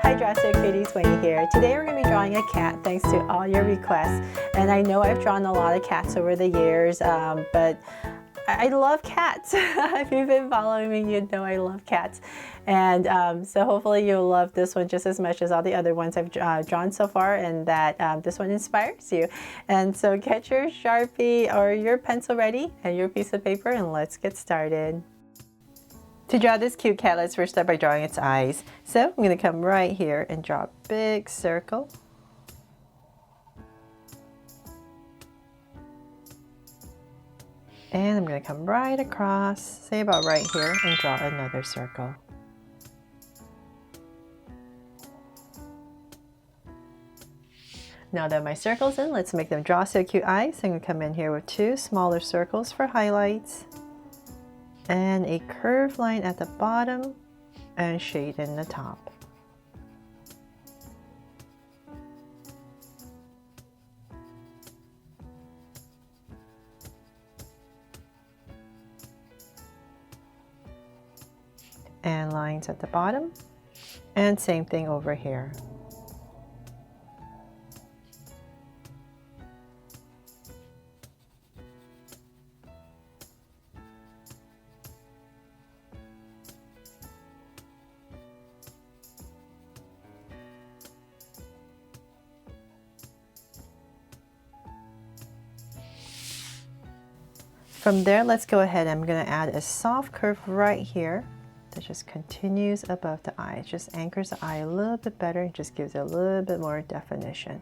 Hi Drastic Kitties, Winnie here. Today we're going to be drawing a cat thanks to all your requests. And I know I've drawn a lot of cats over the years, but I love cats. If you've been following me, you know I love cats. And so hopefully you'll love this one just as much as all the other ones I've drawn so far, and that this one inspires you. And so get your Sharpie or your pencil ready and your piece of paper, and let's get started. To draw this cute cat, let's first start by drawing its eyes. So I'm going to come right here and draw a big circle. And I'm going to come right across, say about right here, and draw another circle. Now that my circle's in, let's make them draw so cute eyes. I'm going to come in here with two smaller circles for highlights, and a curved line at the bottom and shade in the top. And lines at the bottom, and same thing over here. From there, let's go ahead. I'm going to add a soft curve right here that just continues above the eye. It just anchors the eye a little bit better and just gives it a little bit more definition.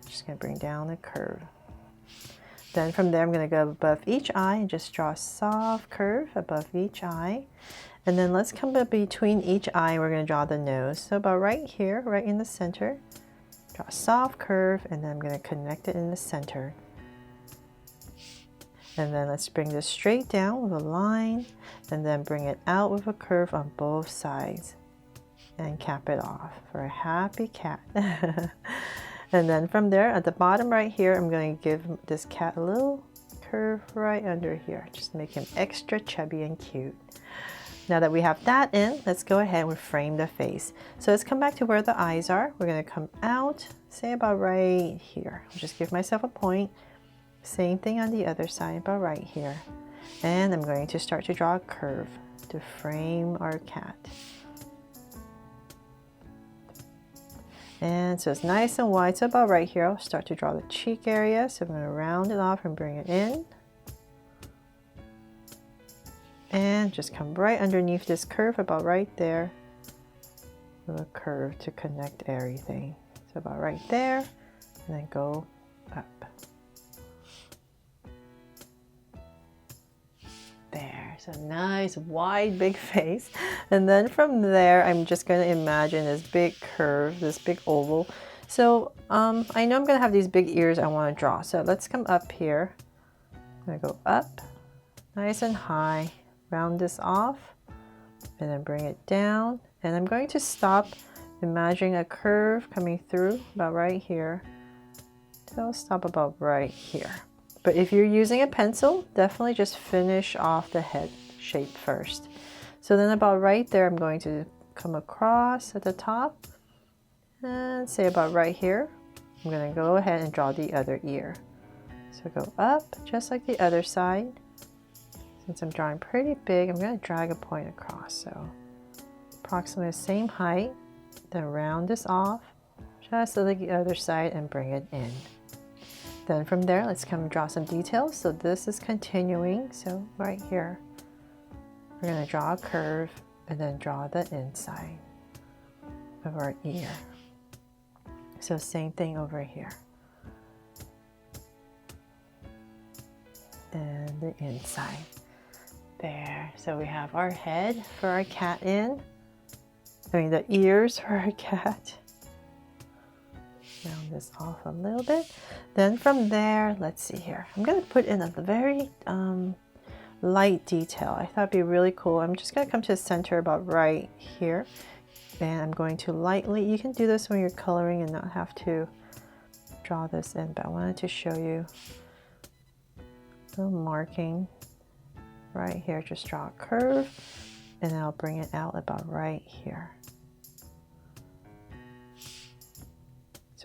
Just going to bring down the curve. Then from there, I'm going to go above each eye and just draw a soft curve above each eye. And then let's come up between each eye and we're going to draw the nose. So about right here, right in the center, draw a soft curve, and then I'm going to connect it in the center. And then let's bring this straight down with a line, and then bring it out with a curve on both sides and cap it off for a happy cat. And then from there, at the bottom right here, I'm going to give this cat a little curve right under here. Just make him extra chubby and cute. Now that we have that in, let's go ahead and frame the face. So let's come back to where the eyes are. We're going to come out, say about right here. I'll just give myself a point. Same thing on the other side, about right here. And I'm going to start to draw a curve to frame our cat. And so it's nice and wide, so about right here, I'll start to draw the cheek area. So I'm going to round it off and bring it in. And just come right underneath this curve, about right there, with a curve to connect everything. So about right there, and then go up. There, so nice wide big face. And then from there, I'm just going to imagine this big curve, this big oval. So I know I'm going to have these big ears I want to draw. So let's come up here. I'm going to go up nice and high, round this off, and then bring it down. And I'm going to stop imagining a curve coming through about right here. So I'll stop about right here. But if you're using a pencil, definitely just finish off the head shape first. So then about right there, I'm going to come across at the top and say about right here, I'm going to go ahead and draw the other ear. So go up just like the other side. Since I'm drawing pretty big, I'm going to drag a point across. So approximately the same height, then round this off just like the other side and bring it in. Then from there, let's come and draw some details. So this is continuing. So right here, we're going to draw a curve and then draw the inside of our ear. So same thing over here. And the inside. There. So we have our head for our cat in. The ears for our cat. Round this off a little bit. Then from there, let's see here. I'm going to put in a very light detail. I thought it'd be really cool. I'm just going to come to the center about right here. And I'm going to lightly, you can do this when you're coloring and not have to draw this in, but I wanted to show you a little marking right here. Just draw a curve and then I'll bring it out about right here.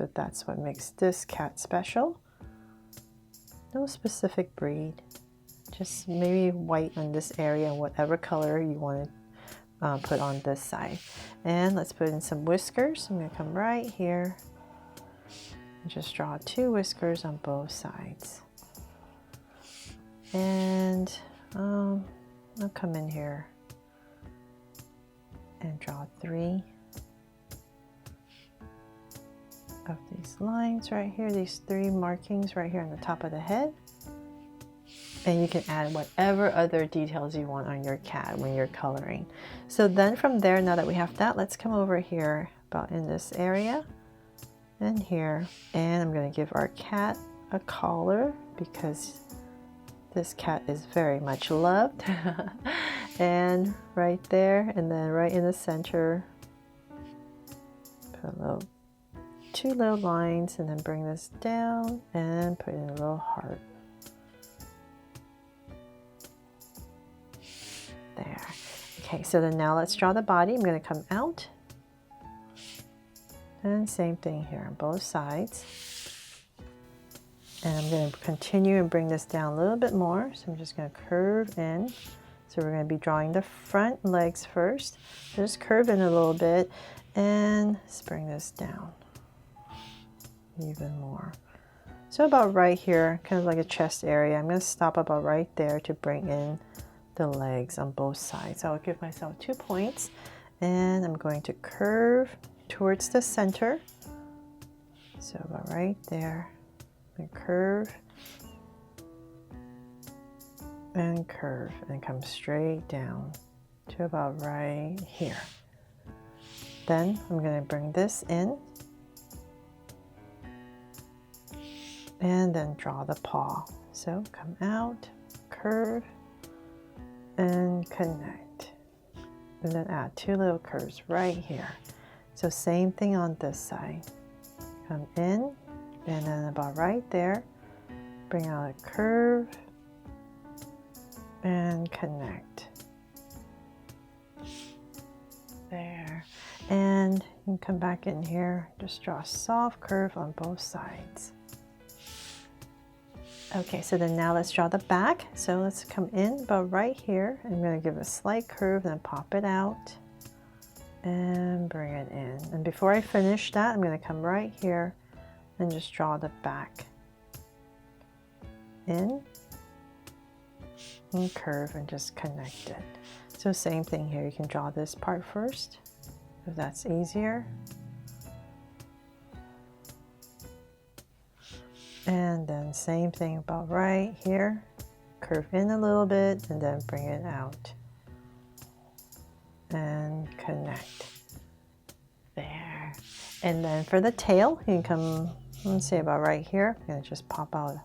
So that's what makes this cat special. No specific breed, just maybe white on this area and whatever color you want to put on this side. And let's put in some whiskers. I'm going to come right here and just draw 2 whiskers on both sides. And I'll come in here and draw 3 of these lines right here, these 3 markings right here on the top of the head. And you can add whatever other details you want on your cat when you're coloring. So then from there, now that we have that, let's come over here about in this area and here. And I'm going to give our cat a collar because this cat is very much loved. And right there, and then right in the center, put a little 2 little lines, and then bring this down and put in a little heart. There. Okay, so then now let's draw the body. I'm going to come out. And same thing here on both sides. And I'm going to continue and bring this down a little bit more. So I'm just going to curve in. So we're going to be drawing the front legs first. Just curve in a little bit and let's bring this down even more. So about right here, kind of like a chest area, I'm going to stop about right there to bring in the legs on both sides. So I'll give myself 2 points and I'm going to curve towards the center. So about right there, and curve and curve and come straight down to about right here. Then I'm going to bring this in and then draw the paw. So come out, curve, and connect. And then add 2 little curves right here. So same thing on this side. Come in, and then about right there, bring out a curve, and connect. There. And you can come back in here, just draw a soft curve on both sides. Okay, so then now let's draw the back. So let's come in about right here. I'm going to give a slight curve, then pop it out and bring it in. And before I finish that, I'm going to come right here and just draw the back in and curve and just connect it. So same thing here. You can draw this part first if that's easier. And then same thing about right here, curve in a little bit and then bring it out and connect. There. And then for the tail, you can come, let's see, about right here. I'm going to just pop out a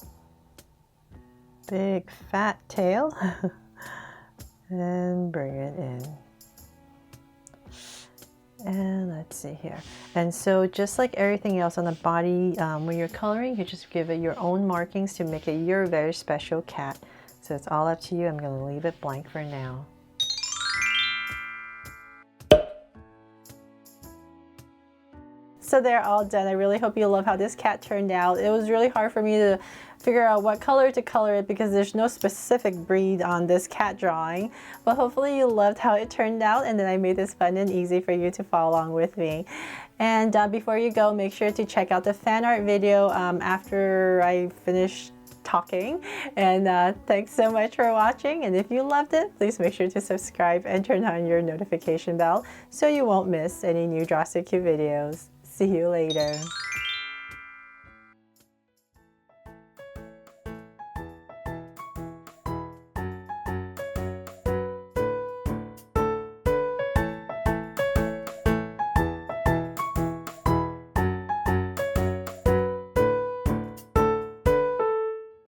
big fat tail and bring it in. And let's see here. And so just like everything else on the body, when you're coloring, you just give it your own markings to make it your very special cat. So it's all up to you. I'm going to leave it blank for now. So they're all done. I really hope you love how this cat turned out. It was really hard for me to figure out what color to color it because there's no specific breed on this cat drawing. But hopefully you loved how it turned out, and then I made this fun and easy for you to follow along with me. And before you go, make sure to check out the fan art video after I finish talking. And thanks so much for watching. And if you loved it, please make sure to subscribe and turn on your notification bell so you won't miss any new Draw So Cute videos. See you later.